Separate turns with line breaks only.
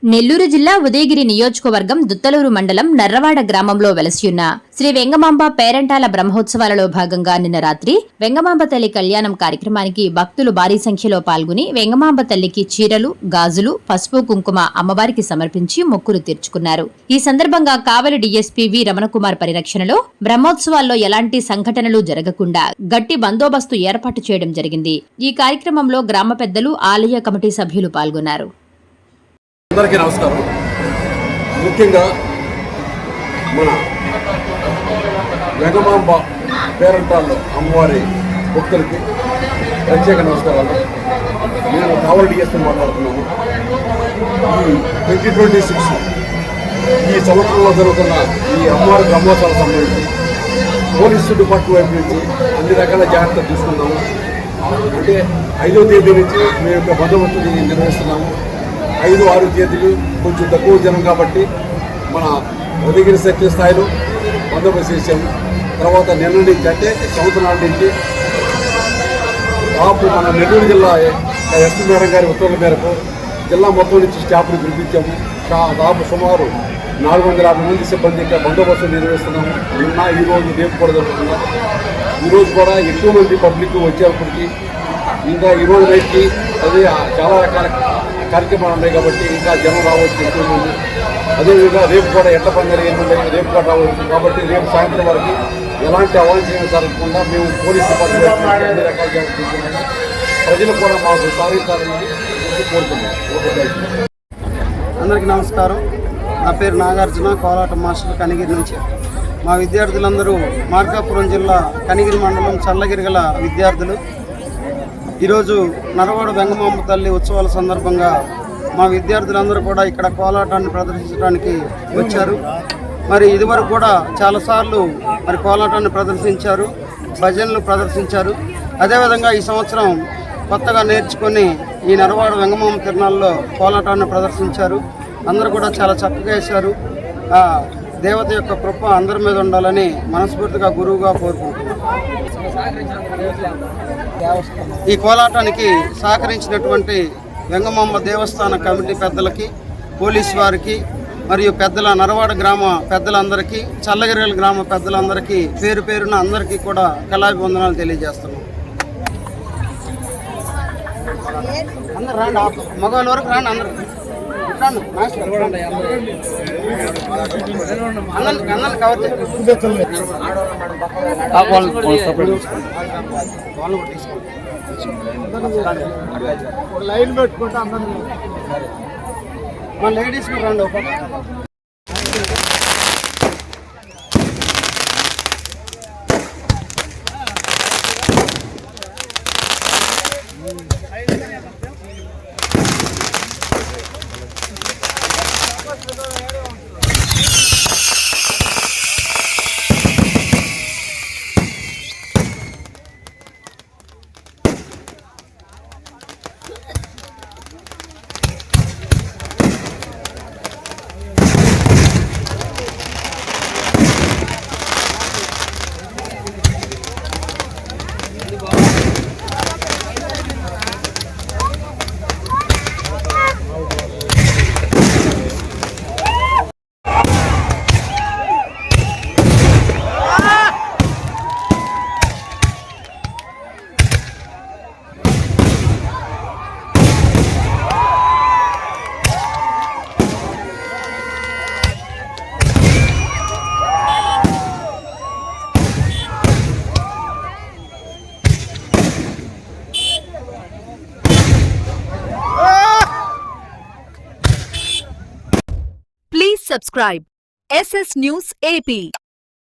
నెల్లూరు జిల్లా ఉదయగిరి నియోజకవర్గం దుత్తలూరు మండలం నర్రవాడ గ్రామంలో వెలసియున్న శ్రీ వెంగమాంబ పేరంటాల బ్రహ్మోత్సవాలలో భాగంగా నిన్న రాత్రి వెంగమాంబ తల్లి కళ్యాణం కార్యక్రమానికి భక్తులు భారీ సంఖ్యలో పాల్గొని వెంగమాంబ తల్లికి చీరలు, గాజులు, పసుపు, కుంకుమ అమ్మవారికి సమర్పించి మొక్కులు తీర్చుకున్నారు. ఈ సందర్భంగా కావలి డీఎస్పీ వి రమణకుమార్ పరిరక్షణలో బ్రహ్మోత్సవాల్లో ఎలాంటి సంఘటనలు జరగకుండా గట్టి బందోబస్తు ఏర్పాటు చేయడం జరిగింది. ఈ కార్యక్రమంలో గ్రామ పెద్దలు, ఆలయ కమిటీ సభ్యులు పాల్గొన్నారు.
అందరికీ నమస్కారం. ముఖ్యంగా మన వెంగమాంబ పేరంటాల్లో అమ్మవారి భక్తులకి ప్రత్యేక నమస్కారాలు. నేను కావలి డిఎస్పీ మాట్లాడుతున్నాను. ఈ 2026 ఈ సంవత్సరంలో జరుగుతున్న ఈ అమ్మవారి బ్రహ్మోత్సవాలకు సంబంధించి పోలీసు డిపార్ట్మెంట్ వైపు నుంచి అన్ని రకాల జాగ్రత్తలు తీసుకున్నాము. అంటే 5వ తేదీ నుంచి మేము బందోబస్తుని నిర్వహిస్తున్నాము. 5-6 తేదీలు కొంచెం తక్కువ జనం కాబట్టి మన ఉదయగిరి శక్తి స్థాయిలో బందోబస్తు చేసాము. తర్వాత నిన్న నుంచి అంటే సంవత్సరాల నుంచి దాపు మన నెల్లూరు జిల్లా ఎస్పీ మేడం గారి ఉత్తర్వుల మేరకు జిల్లా మొత్తం నుంచి స్టాఫ్ను పిలిపించాము. దాపు సుమారు 450 మంది సిబ్బంది ఇక్కడ బందోబస్తు నిర్వహిస్తున్నాము. నిన్న ఈరోజు రేపు కూడా జరుగుతున్నాం. ఈరోజు కూడా ఎక్కువ మంది పబ్లిక్ వచ్చేప్పటికి ఇంకా ఈరోజు నైట్కి అదే చాలా రకాల కార్యక్రమాలు ఉన్నాయి కాబట్టి ఇంకా జనం రావచ్చు ఎక్కువ మంది. అదేవిధంగా రేపు కూడా ఎట్ల పండుగ ఉన్నాయి, రేపు కూడా రావచ్చు కాబట్టి రేపు సాయంత్రం వరకు ఎలాంటి అవాంఛనీయం జరగకుండా మేము పోలీస్ డిపార్ట్మెంట్ అన్ని రకాల జాగ్రత్తలు తీసుకున్నాము. ప్రజలు కూడా మాకు సహకరించాలని కోరుతున్నాం.
అందరికీ నమస్కారం. నా పేరు నాగార్జున, కోలాట మాస్టర్, కనిగిరి నుంచి. మా విద్యార్థులందరూ మార్కాపురం జిల్లా కనిగిరి మండలం చల్లగిరి గల విద్యార్థులు. ఈరోజు నర్రవాడ వెంగమాంబ తల్లి ఉత్సవాల సందర్భంగా మా విద్యార్థులందరూ కూడా ఇక్కడ కోలాటాన్ని ప్రదర్శించడానికి వచ్చారు. మరి ఇదివరకు కూడా చాలాసార్లు మరి కోలాటాన్ని ప్రదర్శించారు, భజనలు ప్రదర్శించారు. అదేవిధంగా ఈ సంవత్సరం కొత్తగా నేర్చుకొని ఈ నర్రవాడ వెంగమాంబ తిరునాళ్ళలో కోలాటాన్ని ప్రదర్శించారు. అందరూ కూడా చాలా చక్కగా వేశారు. ఆ దేవత యొక్క కృప అందరి మీద ఉండాలని మనస్ఫూర్తిగా గురువుగా కోరుకుంటున్నాను. ఈ కోలాటానికి సహకరించినటువంటి వెంగమాంబ దేవస్థాన కమిటీ పెద్దలకి, పోలీసు వారికి మరియు పెద్దల నర్రవాడ గ్రామ పెద్దలందరికీ, చల్లగిరిగల గ్రామ పెద్దలందరికీ పేరు పేరున అందరికీ కూడా కళాభివందనాలు తెలియజేస్తున్నాం. అందరు రాండి, మగవాళ్ళ వరకు రాండి, అందరూ అందరిని కవర్ లైన్ పెట్టుకుంటా అందరినీ మా లేడీస్ రండి. ఒక
Subscribe SS News AP.